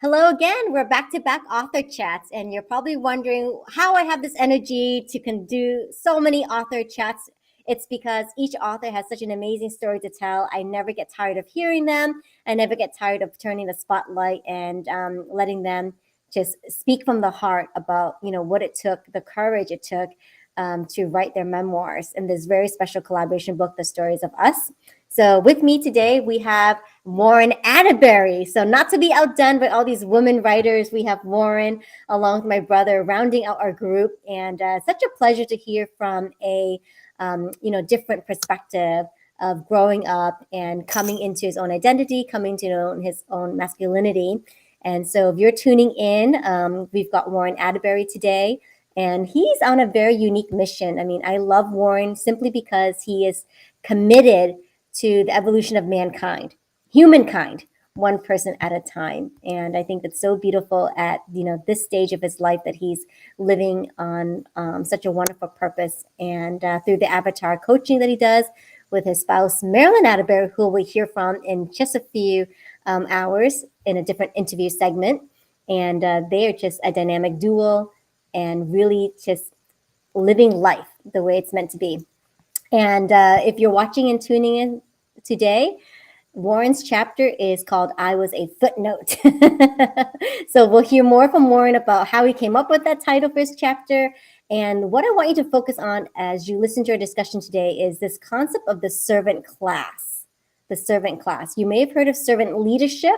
Hello again. We're back-to-back author chats, and you're probably wondering how I have this energy to do so many author chats. It's because each author has such an amazing story to tell. I never get tired of hearing them. I never get tired of turning the spotlight and letting them just speak from the heart about, what it took, the courage it took to write their memoirs in this very special collaboration book, The Stories of Us. So with me today, we have Warren Atteberry. So not to be outdone by all these women writers, we have Warren along with my brother rounding out our group. And such a pleasure to hear from a different perspective of growing up and coming into his own identity, coming to know his own masculinity. And so if you're tuning in, we've got Warren Atteberry today. And he's on a very unique mission. I mean, I love Warren simply because he is committed to the evolution of mankind, humankind, one person at a time. And I think that's so beautiful at this stage of his life that he's living on such a wonderful purpose. And through the avatar coaching that he does with his spouse, Marilyn Atteberry, who we'll hear from in just a few hours in a different interview segment. And they are just a dynamic duo and really just living life the way it's meant to be. And if you're watching and tuning in today, Warren's chapter is called I Was a Footnote. So we'll hear more from Warren about how he came up with that title for his chapter. And what I want you to focus on as you listen to our discussion today is this concept of the servant class. The servant class. You may have heard of servant leadership.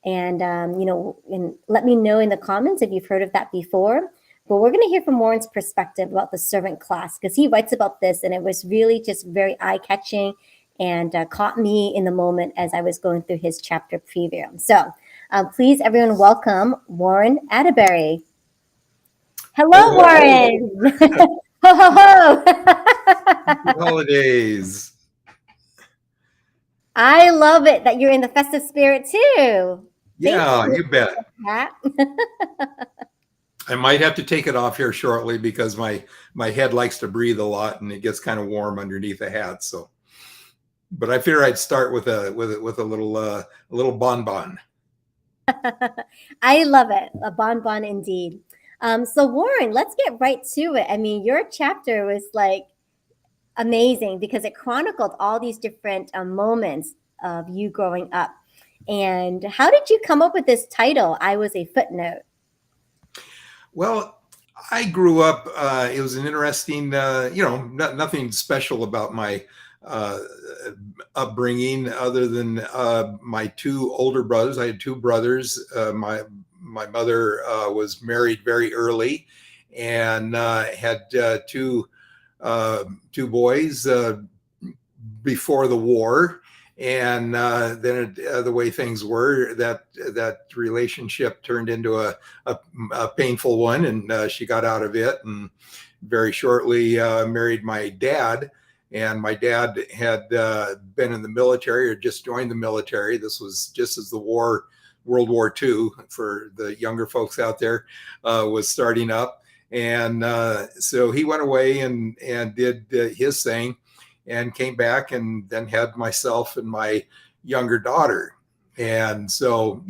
And, and let me know in the comments if you've heard of that before. But we're going to hear from Warren's perspective about the servant class because he writes about this and it was really just very eye-catching and caught me in the moment as I was going through his chapter preview. So please, everyone, welcome Warren Atteberry. Hello, Warren. Ho, ho, ho. Holidays. I love it that you're in the festive spirit too. Yeah, you bet. I might have to take it off here shortly because my head likes to breathe a lot and it gets kind of warm underneath the hat. So, but I figure I'd start with a little bonbon. I love it, a bonbon indeed. So Warren, let's get right to it. I mean, your chapter was like amazing because it chronicled all these different moments of you growing up. And how did you come up with this title? I Was a Footnote. Well, I grew up, it was an interesting, nothing special about my upbringing other than my two older brothers. I had two brothers. My mother was married very early and had two boys before the war. And then the way things were, that relationship turned into a painful one, and she got out of it and very shortly married my dad. And my dad had been in the military or just joined the military. This was just as the war, World War II, for the younger folks out there, was starting up. And so he went away and did his thing. And came back and then had myself and my younger daughter. And so,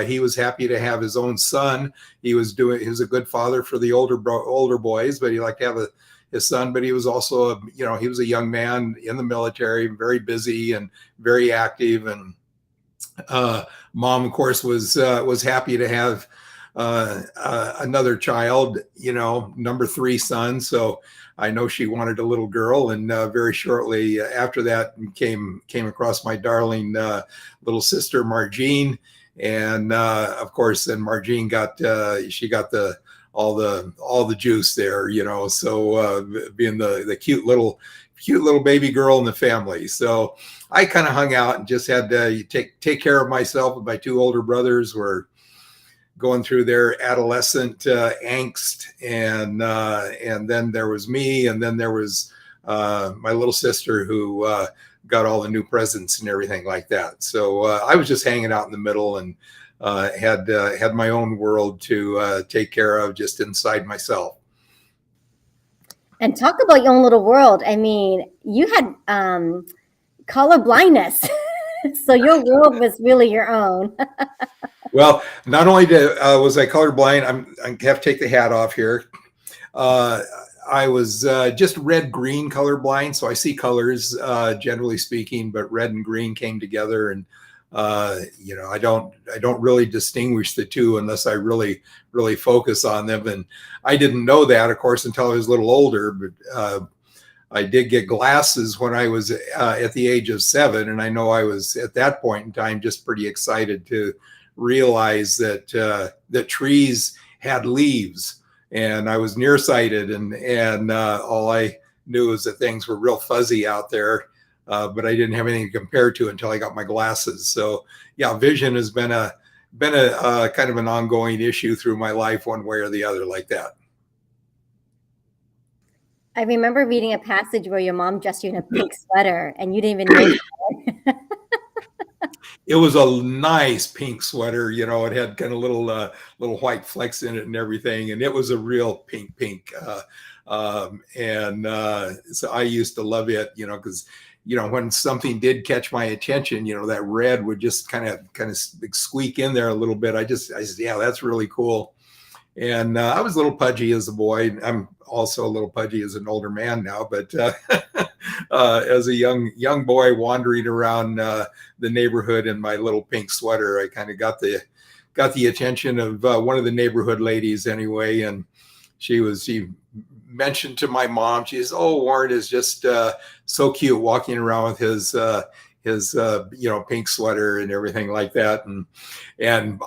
he was happy to have his own son. He was a good father for the older boys, but he liked to have his son. But he was also, he was a young man in the military, very busy and very active. And mom, of course, was happy to have another child, number 3 son. So I know she wanted a little girl, and very shortly after that came across my darling little sister Margene, and of course then Margene got all the juice there, So being the cute little cute little baby girl in the family. So I kind of hung out and just had to take care of myself. My two older brothers were going through their adolescent angst, and then there was me, and then there was my little sister who got all the new presents and everything like that. So I was just hanging out in the middle, and had my own world to take care of just inside myself. And talk about your own little world. I mean, you had color blindness, so your world was really your own. Well, not only was I colorblind, I have to take the hat off here. I was just red-green colorblind, so I see colors generally speaking, but red and green came together, and I don't really distinguish the two unless I really focus on them. And I didn't know that, of course, until I was a little older. But I did get glasses when I was at the age of 7, and I know I was at that point in time just pretty excited to realize that that trees had leaves, and I was nearsighted, and all I knew was that things were real fuzzy out there. But I didn't have anything to compare to until I got my glasses. So yeah, vision has been a kind of an ongoing issue through my life, one way or the other, like that. I remember reading a passage where your mom dressed you in a pink sweater, and you didn't even know. It was a nice pink sweater, it had kind of little white flecks in it and everything, and it was a real pink. So I used to love it, because when something did catch my attention, that red would just kind of squeak in there a little bit. I said, yeah, that's really cool. And I was a little pudgy as a boy. I'm also a little pudgy as an older man now, but as a young boy wandering around the neighborhood in my little pink sweater, I kind of got the attention of one of the neighborhood ladies anyway, and she mentioned to my mom, she says, "Oh, Warren is just so cute walking around with his pink sweater and everything like that." And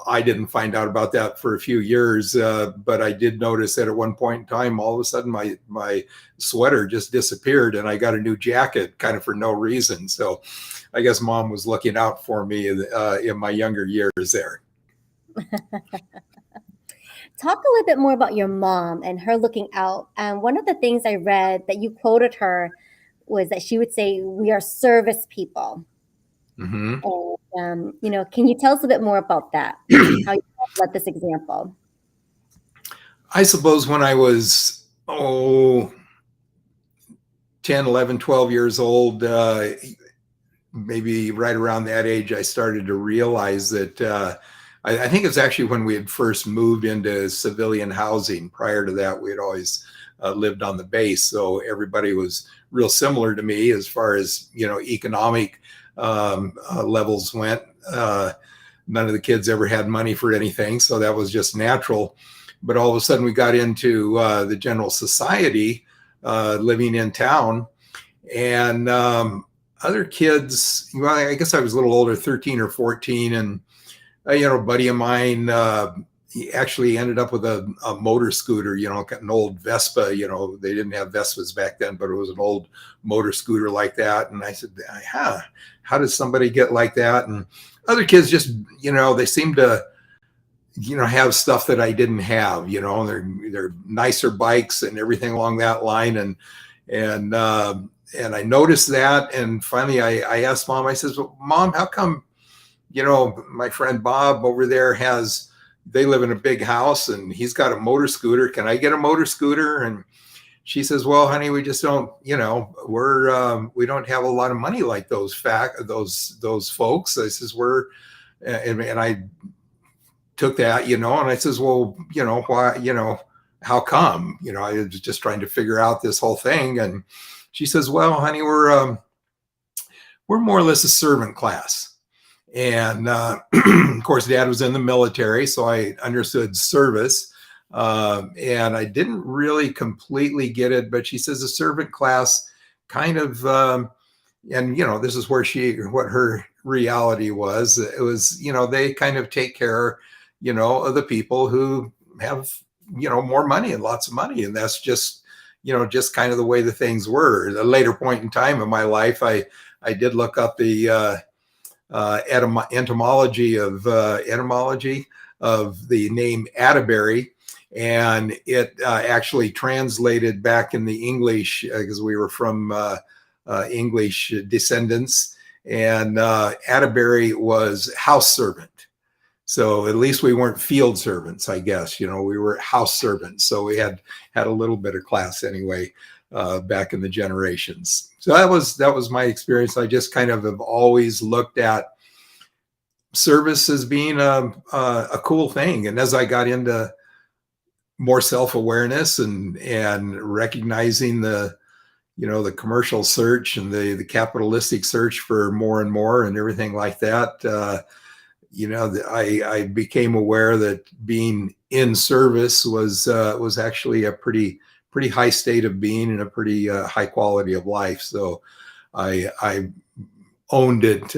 I didn't find out about that for a few years, but I did notice that at one point in time, all of a sudden my sweater just disappeared, and I got a new jacket kind of for no reason. So I guess Mom was looking out for me in my younger years there. Talk a little bit more about your mom and her looking out. And one of the things I read that you quoted her was that she would say, "We are service people." Mm-hmm. And, can you tell us a bit more about that? How you led this example? I suppose when I was, 10, 11, 12 years old, maybe right around that age, I started to realize that I think it's actually when we had first moved into civilian housing. Prior to that, we had always lived on the base. So everybody was real similar to me as far as, economic levels went. None of the kids ever had money for anything, so that was just natural. But all of a sudden we got into the general society, living in town, and other kids, well, I guess I was a little older, 13 or 14, and a buddy of mine, he actually ended up with a motor scooter, an old Vespa. They didn't have Vespas back then, but it was an old motor scooter like that. And I said, how does somebody get like that? And other kids just, they seem to, have stuff that I didn't have. They're nicer bikes and everything along that line. And I noticed that. And finally I asked Mom, I says, "Well, Mom, how come, my friend Bob over there they live in a big house and he's got a motor scooter. Can I get a motor scooter?" And she says, "Well, honey, we just don't, we don't have a lot of money like those folks." I says, and I took that, and I says, "Well, why, how come?" I was just trying to figure out this whole thing. And she says, "Well, honey, we're more or less a servant class." And of course, Dad was in the military, so I understood service. And I didn't really completely get it, but she says a servant class kind of, and this is what her reality was. It was, they kind of take care, of the people who have, more money and lots of money. And that's just, just kind of the way the things were. At a later point in time in my life, I did look up the etymology of the name Atteberry, and it actually translated back in the English, because we were from English descendants, and Atteberry was house servant. So at least we weren't field servants, I guess. We were house servants. So we had a little bit of class anyway, back in the generations. So that was my experience. I just kind of have always looked at service as being a cool thing. And as I got into more self-awareness and recognizing the commercial search and the capitalistic search for more and more and everything like that, I became aware that being in service was actually a pretty high state of being and a pretty high quality of life. So I owned it.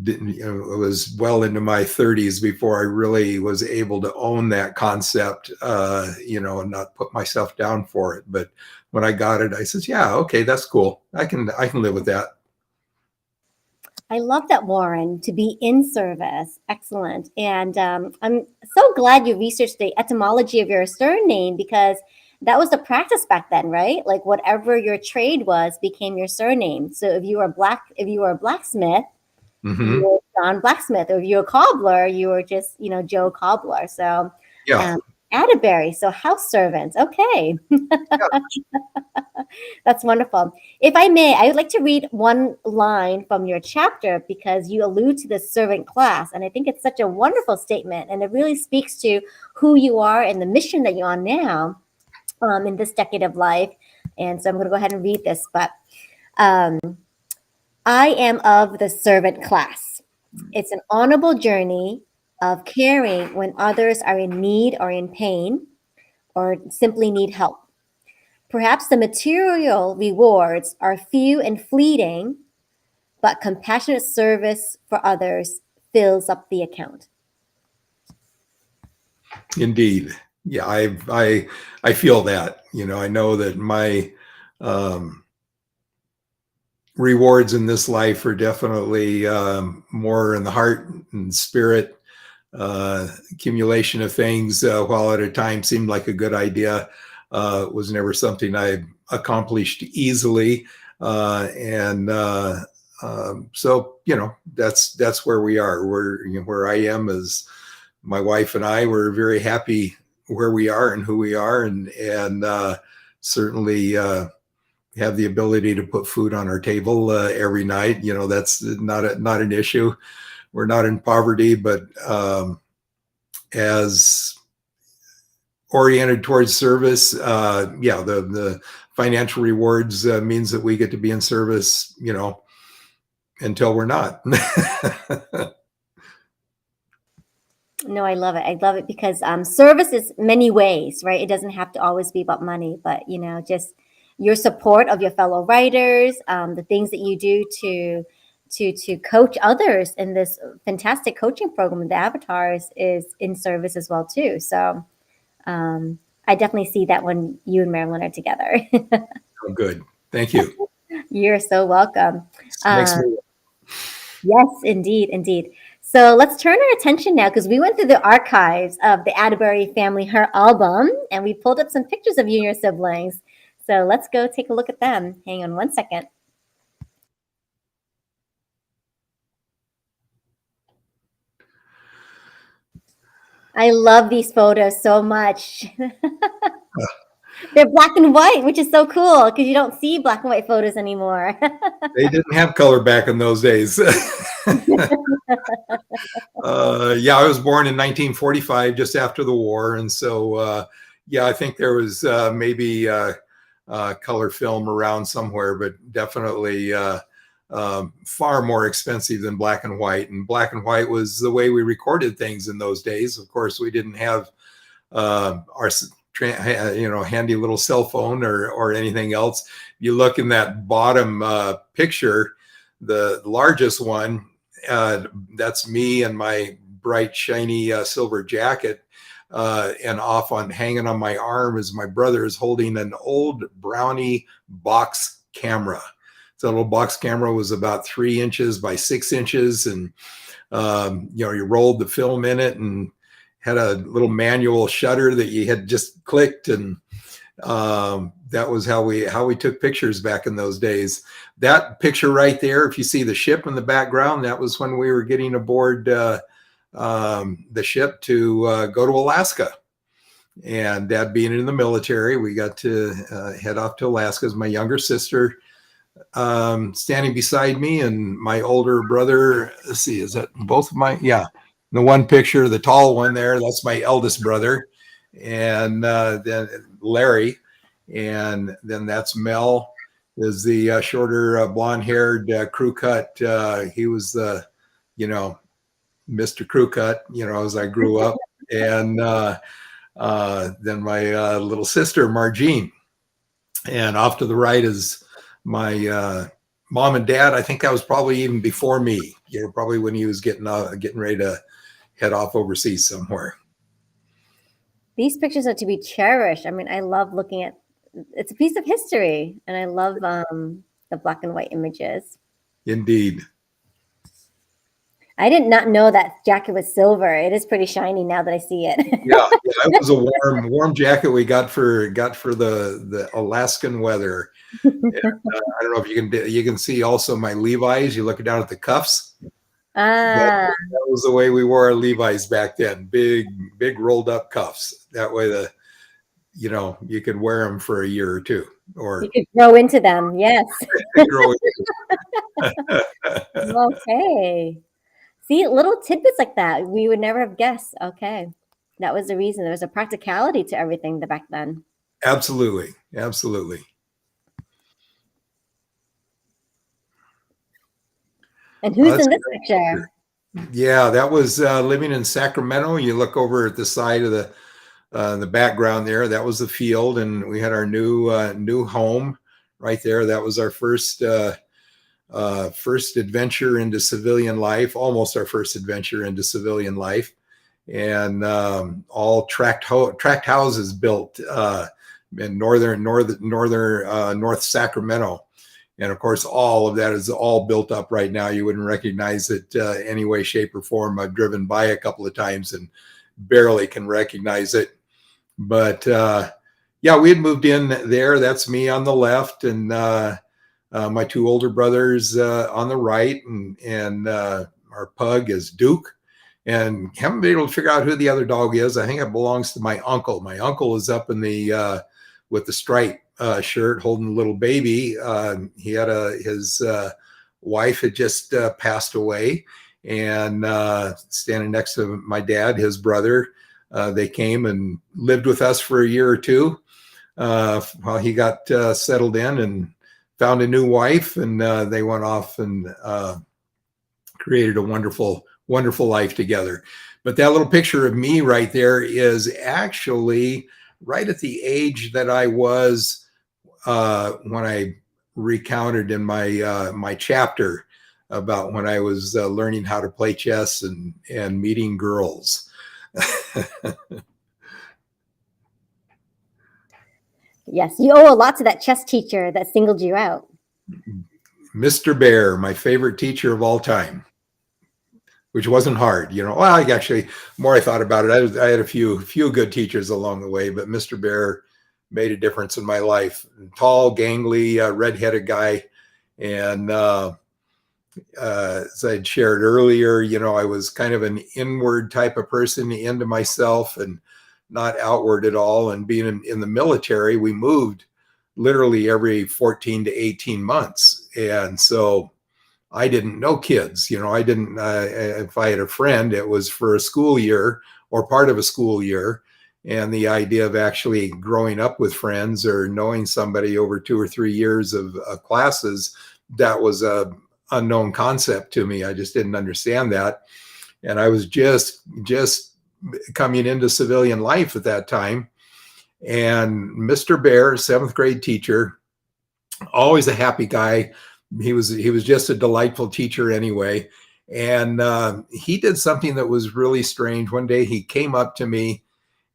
It was well into my 30s before I really was able to own that concept, and not put myself down for it. But when I got it, I said, yeah, okay, that's cool. I can live with that. I love that, Warren, to be in service. Excellent. And I'm so glad you researched the etymology of your surname, because that was the practice back then, right? Like whatever your trade was became your surname. So if you were a blacksmith, you were John Blacksmith, or if you were a cobbler, you were just, Joe Cobbler. So yeah. Atteberry, so house servants. Okay. Yeah. That's wonderful. If I may, I would like to read one line from your chapter, because you allude to the servant class. And I think it's such a wonderful statement. And it really speaks to who you are and the mission that you're on now in this decade of life. And so I'm going to go ahead and read this. But I am of the servant class. It's an honorable journey of caring when others are in need or in pain or simply need help. Perhaps the material rewards are few and fleeting, but compassionate service for others fills up the account. Indeed. Yeah, I feel that. I know that my rewards in this life are definitely more in the heart and spirit. Accumulation of things, while at a time seemed like a good idea, was never something I accomplished easily. So, that's where we are. Where I am is my wife and I, we're very happy where we are and who we are, and certainly have the ability to put food on our table every night. That's not an issue. We're not in poverty, but as oriented towards service, the financial rewards means that we get to be in service, until we're not. No, I love it. I love it because service is many ways, right? It doesn't have to always be about money, but just your support of your fellow writers, the things that you do to coach others in this fantastic coaching program, the Avatars, is in service as well too. So I definitely see that when you and Marilyn are together. Oh, good. Thank you. You're so welcome. Makes me... Yes, indeed, indeed. So let's turn our attention now, because we went through the archives of the Atteberry family, her album, and we pulled up some pictures of you and your siblings. So let's go take a look at them. Hang on one second. I love these photos so much. They're black and white, which is so cool because you don't see black and white photos anymore. They didn't have color back in those days. I was born in 1945, just after the war. And so, I think there was maybe color film around somewhere, but definitely far more expensive than black and white. And black and white was the way we recorded things in those days. Of course, we didn't have our handy little cell phone or anything else. You look in that bottom picture, the largest one, that's me and my bright, shiny silver jacket. and off on hanging on my arm is my brother is holding an old Brownie box camera. So the little box camera was about 3 inches by 6 inches, and you rolled the film in it and had a little manual shutter that you had just clicked, and that was how we took pictures back in those days. That picture right there, if you see the ship in the background, that was when we were getting aboard the ship to go to Alaska. And Dad being in the military, we got to head off to Alaska. As my younger sister standing beside me, and my older brother. Let's see, is that both of my? Yeah, the one picture, the tall one there, that's my eldest brother, and then Larry, and then that's Mel, is the shorter blonde-haired crew cut. He was the, Mr. Crew Cut, as I grew up, and then my little sister Margene, and off to the right is my mom and dad. I think that was probably even before me. Probably when he was getting ready to head off overseas somewhere. These pictures are to be cherished. I mean, I love looking at. It's a piece of history, and I love the black and white images. Indeed. I did not know that jacket was silver. It is pretty shiny now that I see it. Yeah, it was a warm jacket we got for the Alaskan weather. And, I don't know if you can see also my Levi's. You look down at the cuffs. That was the way we wore our Levi's back then. Big rolled up cuffs. That way you could wear them for a year or two, or you could grow into them. Yes. Grow into Okay. See, little tidbits like that we would never have guessed. Okay, that was the reason. There was a practicality to everything back then. Absolutely. And who's in this picture? Yeah, that was living in Sacramento. You look over at the side of the background there. That was the field, and we had our new home right there. That was our first adventure into civilian life, almost our first adventure into civilian life, and all tract houses built in North Sacramento. And of course, all of that is all built up right now. You wouldn't recognize it any way, shape, or form. I've driven by a couple of times and barely can recognize it. But yeah, we had moved in there. That's me on the left, and my two older brothers on the right, and our pug is Duke. And haven't been able to figure out who the other dog is. I think it belongs to my uncle. My uncle is up in the with the stripe shirt holding a little baby. He had his wife had just passed away, and standing next to my dad, his brother, they came and lived with us for a year or two while he got settled in and found a new wife, and they went off and created a wonderful life together. But that little picture of me right there is actually right at the age that I was when I recounted in my chapter about when I was learning how to play chess and meeting girls. Yes, you owe a lot to that chess teacher that singled you out. Mr. Bear, my favorite teacher of all time, which wasn't hard. Well, I actually, more I thought about it, I had a few good teachers along the way, but Mr. Bear made a difference in my life. Tall, gangly, redheaded guy. And as I'd shared earlier, I was kind of an inward type of person, into myself and not outward at all. And being in the military, we moved literally every 14 to 18 months. And so I didn't know kids. I didn't, if I had a friend, it was for a school year or part of a school year. And the idea of actually growing up with friends or knowing somebody over 2 or 3 years of classes, that was a unknown concept to me. I just didn't understand that. And I was just coming into civilian life at that time. And Mr. Bear, 7th grade teacher, always a happy guy. He was just a delightful teacher anyway. And he did something that was really strange. One day he came up to me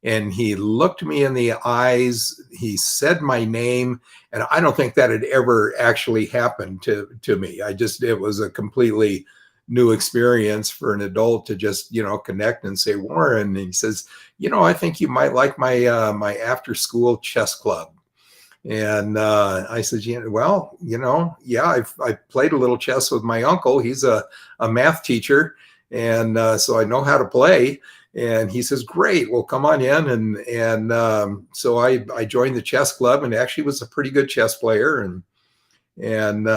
and he looked me in the eyes. He said my name, and I don't think that had ever actually happened to me. It was a completely new experience for an adult to just, connect and say, Warren. And he says, I think you might like my after school chess club. And I said, I played a little chess with my uncle. He's a math teacher. And so I know how to play. And he says, great, well, come on in. And so I joined the chess club, and actually was a pretty good chess player, and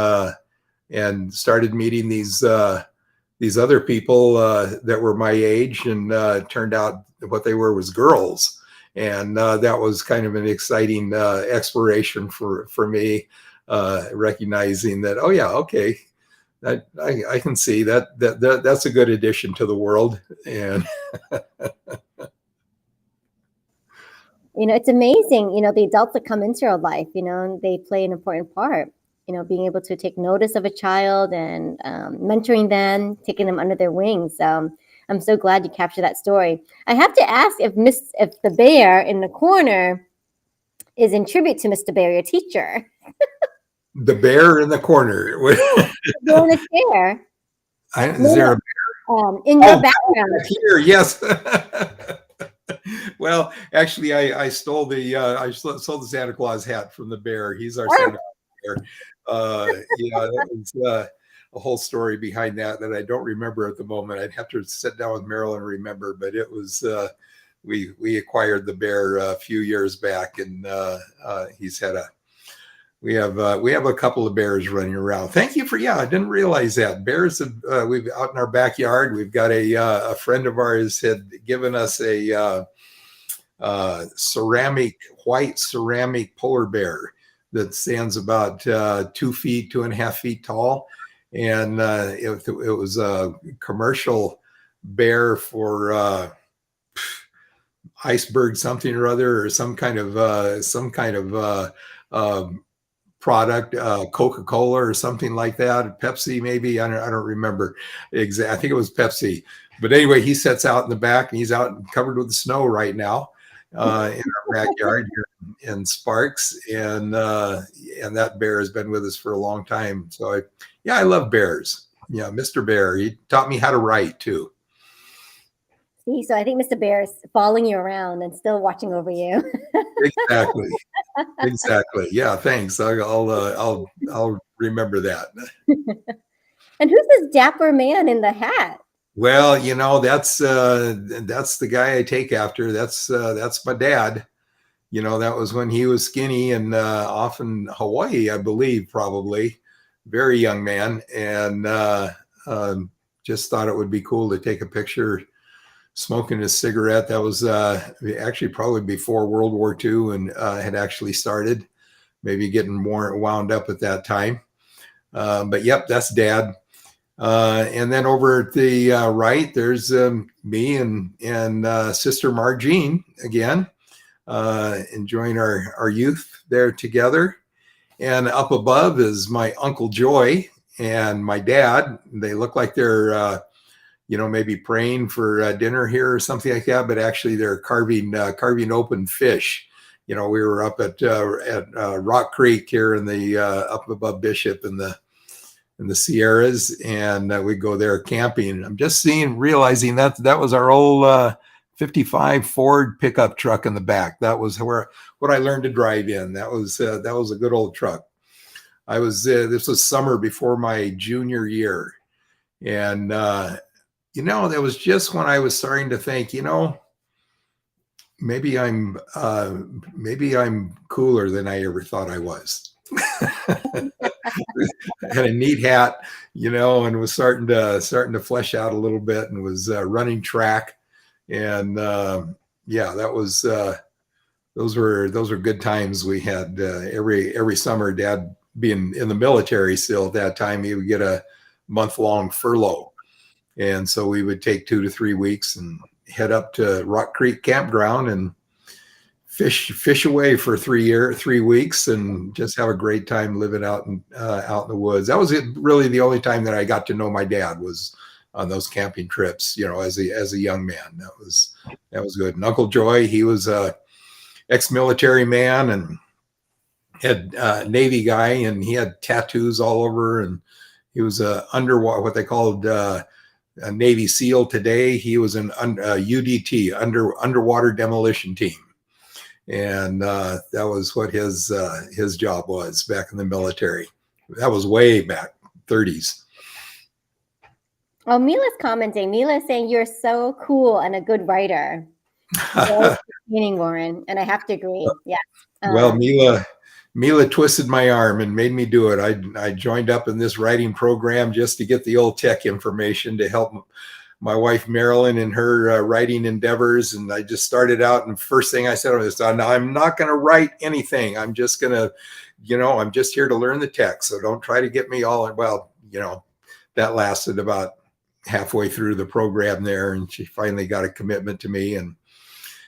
started meeting these other people that were my age, and turned out what they were was girls. And that was kind of an exciting exploration for me, recognizing that, oh yeah, okay, I can see that's a good addition to the world. And it's amazing, the adults that come into your life, and they play an important part, being able to take notice of a child and mentoring them, taking them under their wings. I'm so glad you captured that story. I have to ask if the bear in the corner is in tribute to Mr. Bear, your teacher. The bear in the corner. The bear in the chair. Is there a bear? In your background. Here, yes. Well, actually, I stole the Santa Claus hat from the bear. He's our Santa Claus bear. That was a whole story behind that I don't remember at the moment. I'd have to sit down with Marilyn and remember, but it was we acquired the bear a few years back, and he's had we have a couple of bears running around. Thank you for I didn't realize that bears we've out in our backyard. We've got a friend of ours had given us a white ceramic polar bear that stands about 2 feet, 2.5 feet tall. And it was a commercial bear for iceberg something or other, or some kind of product, Coca-Cola or something like that, Pepsi maybe. I don't remember exactly. I think it was Pepsi. But anyway, he sits out in the back, and he's out covered with snow right now in our backyard here in Sparks, and that bear has been with us for a long time. So I love bears. Yeah, Mr. Bear. He taught me how to write too. See, so I think Mr. Bear is following you around and still watching over you. Exactly. Yeah. Thanks. I'll remember that. And who's this dapper man in the hat? Well, that's the guy I take after. That's my dad. That was when he was skinny and off in Hawaii, I believe, probably. Very young man, and just thought it would be cool to take a picture smoking a cigarette. That was actually probably before World War II and had actually started, maybe getting more wound up at that time. But yep, that's Dad. And then over at the right, there's me and Sister Margene again, enjoying our youth there together. And up above is my Uncle Joy and my dad. They look like they're, maybe praying for dinner here or something like that, but actually they're carving open fish. We were up at Rock Creek here in the up above Bishop in the Sierras, and we go there camping. I'm just realizing that was our old 55 Ford pickup truck in the back. That was what I learned to drive in. That was a good old truck. This was summer before my junior year, and that was just when I was starting to think, maybe I'm cooler than I ever thought I was. Had a neat hat, and was starting to flesh out a little bit, and was running track, and that was those were good times we had. Every summer, Dad being in the military still at that time, he would get a month-long furlough, and so we would take 2 to 3 weeks and head up to Rock Creek Campground and fish away for 3 weeks and just have a great time living out in the woods. That was really the only time that I got to know my dad was on those camping trips, as a young man. That was good. And Uncle Joy, he was a ex-military man and had Navy guy, and he had tattoos all over, and he was what they called a Navy SEAL today. He was an UDT, underwater demolition team. And that was what his job was back in the military. That was way back, 30s. Oh, Mila's commenting. Mila's saying you're so cool and a good writer. Meaning Warren, and I have to agree. Yeah. Well, Mila twisted my arm and made me do it. I joined up in this writing program just to get the old tech information to help my wife Marilyn in her writing endeavors. And I just started out, and first thing I said was, I'm not going to write anything. I'm just going to, I'm just here to learn the tech. So don't try to get me all. Well, that lasted about halfway through the program there, and she finally got a commitment to me. And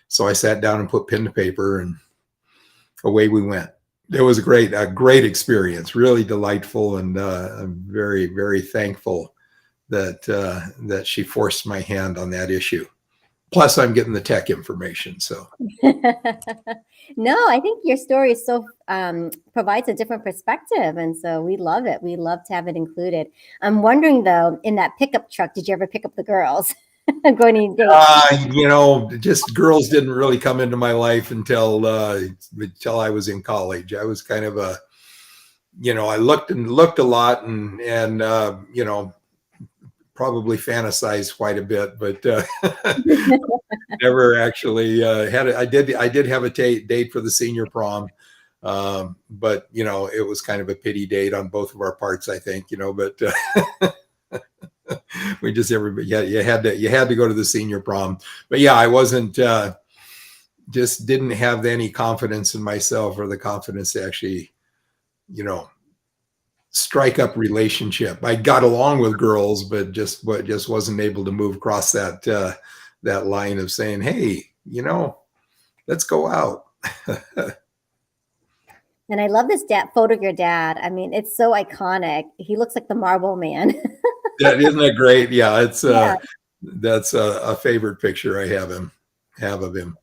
so I sat down and put pen to paper, and away we went. It was a great experience, really delightful. And I'm very, very thankful that she forced my hand on that issue. Plus I'm getting the tech information. So no, I think your story is so provides a different perspective, and so we love it. We love to have it included. I'm wondering though, in that pickup truck, did you ever pick up the girls? Going to just girls didn't really come into my life until I was in college. I was kind of I looked a lot and probably fantasized quite a bit, but never actually had it. I did have a date for the senior prom, but it was kind of a pity date on both of our parts, I think. But we just you had to go to the senior prom. But yeah, I wasn't just didn't have any confidence in myself or the confidence to actually strike up relationship. I got along with girls, but just wasn't able to move across that line of saying, hey, let's go out. And I love this photo of your dad. I mean, it's so iconic. He looks like the Marble Man. Isn't that great? Yeah, that's a favorite picture I have of him.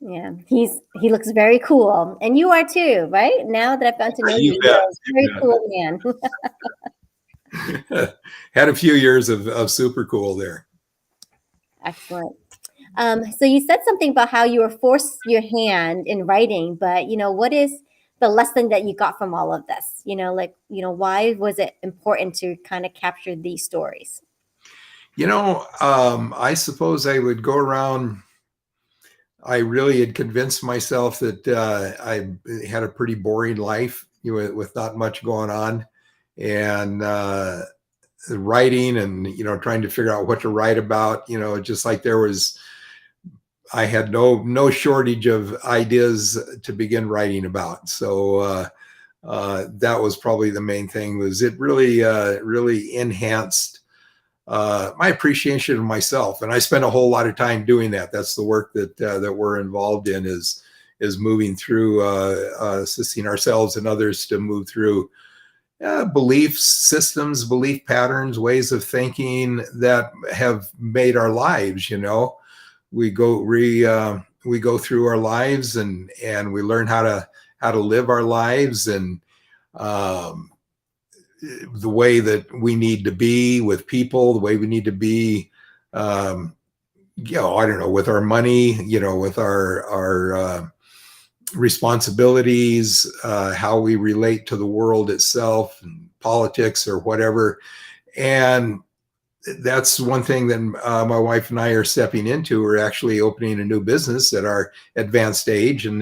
Yeah, he looks very cool, and you are too, right? Now that I've gotten to know you, you're a very cool man. Had a few years of super cool there. Excellent. So you said something about how you were forced your hand in writing, but what is the lesson that you got from all of this? Why was it important to kind of capture these stories? I suppose I would go around. I really had convinced myself that I had a pretty boring life, with not much going on, and writing and trying to figure out what to write about. Just like I had no shortage of ideas to begin writing about. So that was probably the main thing. Was it really enhanced my appreciation of myself, and I spent a whole lot of time doing that. That's the work that we're involved in, is moving through, assisting ourselves and others to move through belief systems, belief patterns, ways of thinking that have made our lives. We go through our lives and we learn how to live our lives, and the way that we need to be with people, the way we need to be, I don't know, with our money, with our responsibilities, how we relate to the world itself and politics or whatever. And that's one thing that my wife and I are stepping into. We're actually opening a new business at our advanced age, and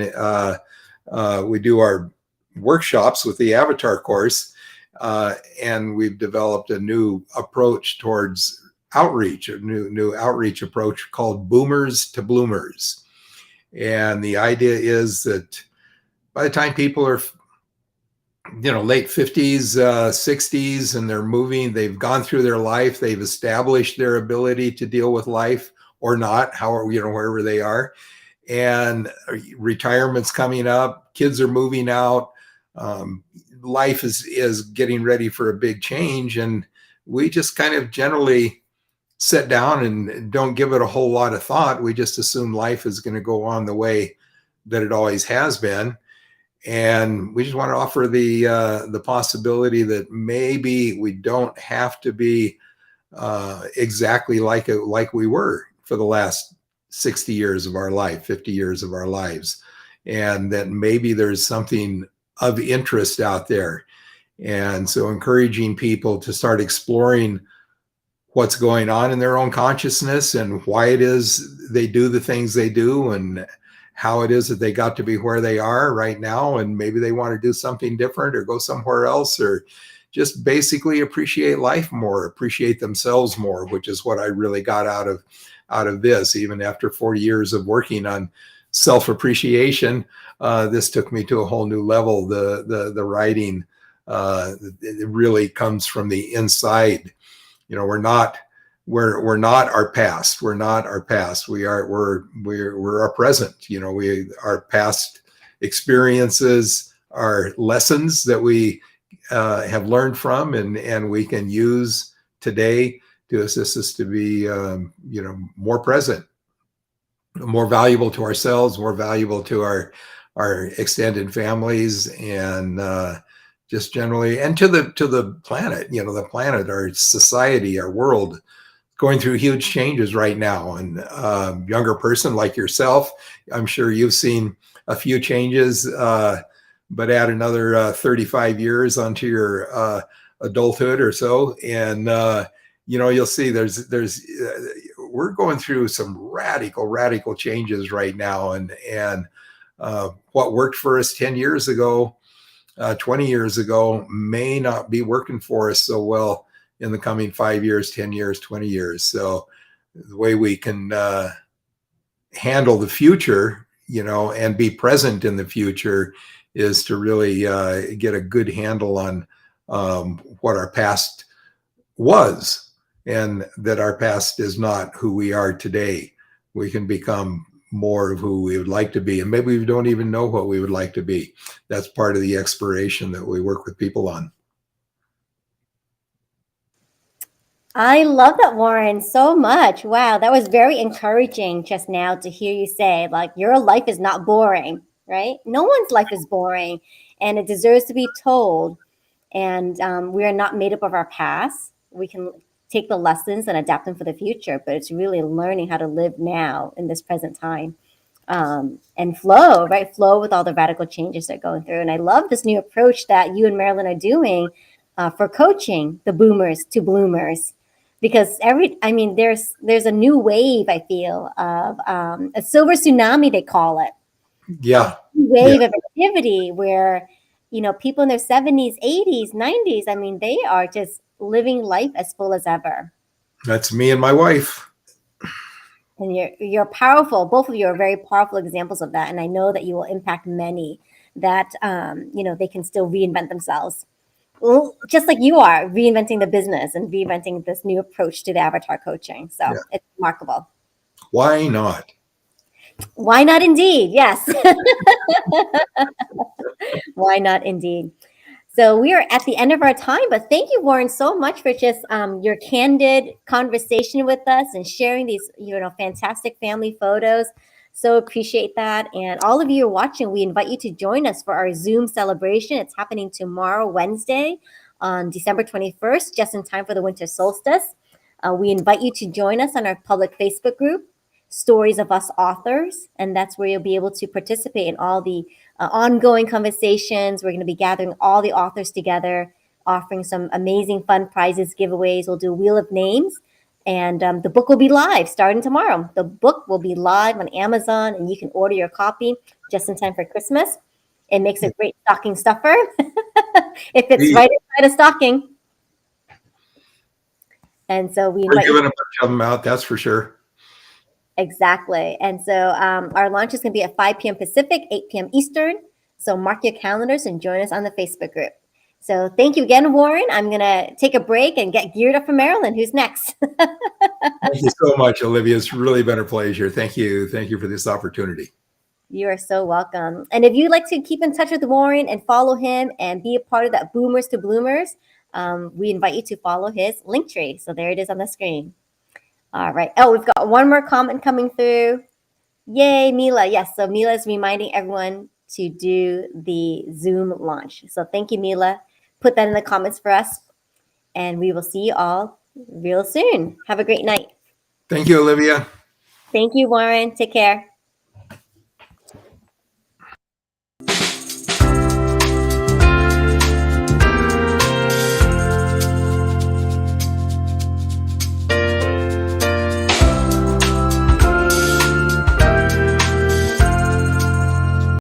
we do our workshops with the Avatar course. And we've developed a new approach towards outreach, a new outreach approach called Boomers to Bloomers. And the idea is that by the time people are, late 50s, 60s, and they've gone through their life, they've established their ability to deal with life or not, wherever they are. And retirement's coming up, kids are moving out. Life is getting ready for a big change, and we just kind of generally sit down and don't give it a whole lot of thought. We just assume life is going to go on the way that it always has been. And we just want to offer the possibility that maybe we don't have to be exactly like we were for the last 60 years of our life, 50 years of our lives, and that maybe there's something of interest out there. And so encouraging people to start exploring what's going on in their own consciousness and why it is they do the things they do and how it is that they got to be where they are right now. And maybe they want to do something different or go somewhere else, or just basically appreciate life more, appreciate themselves more, which is what I really got out of this. Even after 40 years of working on self-appreciation, this took me to a whole new level. The writing, it really comes from the inside. You know, we're not our past. We're not our past. We're our present. You know, our past experiences are lessons that we have learned from, and we can use today to assist us to be, more present, more valuable to ourselves, more valuable to our extended families, and just generally, and to the planet. You know, the planet, our society, our world, going through huge changes right now. And younger person like yourself, I'm sure you've seen a few changes, but add another 35 years onto your adulthood or so, and you'll see there's we're going through some radical changes right now, and what worked for us 10 years ago, 20 years ago, may not be working for us so well in the coming 5 years, 10 years, 20 years. So the way we can handle the future, and be present in the future, is to really get a good handle on what our past was, and that our past is not who we are today. We can become more of who we would like to be, and maybe we don't even know what we would like to be. That's part of the exploration that we work with people on. I love that, Warren, so much. Wow, that was very encouraging just now to hear you say, like, your life is not boring, right? No one's life is boring, and it deserves to be told. And we are not made up of our past. We can take the lessons and adapt them for the future, but it's really learning how to live now in this present time, and flow, right? Flow with all the radical changes that are going through. And I love this new approach that you and Marilyn are doing for coaching the boomers to bloomers. Because there's a new wave, I feel, of a silver tsunami, they call it. Yeah. Wave of activity where, people in their 70s, 80s, 90s, they are just living life as full as ever. That's me and my wife. And you're powerful. Both of you are very powerful examples of that. And I know that you will impact many that, they can still reinvent themselves. Well, just like you are reinventing the business and reinventing this new approach to the avatar coaching. So It's remarkable. Why not? Why not indeed? Yes. Why not indeed? So we are at the end of our time, but thank you, Warren, so much for just your candid conversation with us and sharing these, fantastic family photos. So appreciate that. And all of you who are watching, we invite you to join us for our Zoom celebration. It's happening tomorrow, Wednesday, on December 21st, just in time for the winter solstice. We invite you to join us on our public Facebook group, Stories of Us Authors, and that's where you'll be able to participate in all the ongoing conversations. We're going to be gathering all the authors together, offering some amazing fun prizes, giveaways. We'll do a Wheel of Names, and the book will be live starting tomorrow. The book will be live on Amazon, and you can order your copy just in time for Christmas. It makes a great stocking stuffer. It fits right inside a stocking. And so we're giving a bunch of them out, that's for sure. Exactly. And so our launch is going to be at 5 p.m. Pacific, 8 p.m. Eastern. So mark your calendars and join us on the Facebook group. So thank you again, Warren. I'm going to take a break and get geared up for Marilyn. Who's next? Thank you so much, Olivia. It's really been a pleasure. Thank you. Thank you for this opportunity. You are so welcome. And if you'd like to keep in touch with Warren and follow him and be a part of that Boomers to Bloomers, we invite you to follow his link tree. So there it is on the screen. All right. Oh, we've got one more comment coming through. Yay, Mila. Yes, so Mila is reminding everyone to do the Zoom launch. So thank you, Mila. Put that in the comments for us, and we will see you all real soon. Have a great night. Thank you, Olivia. Thank you, Warren. Take care.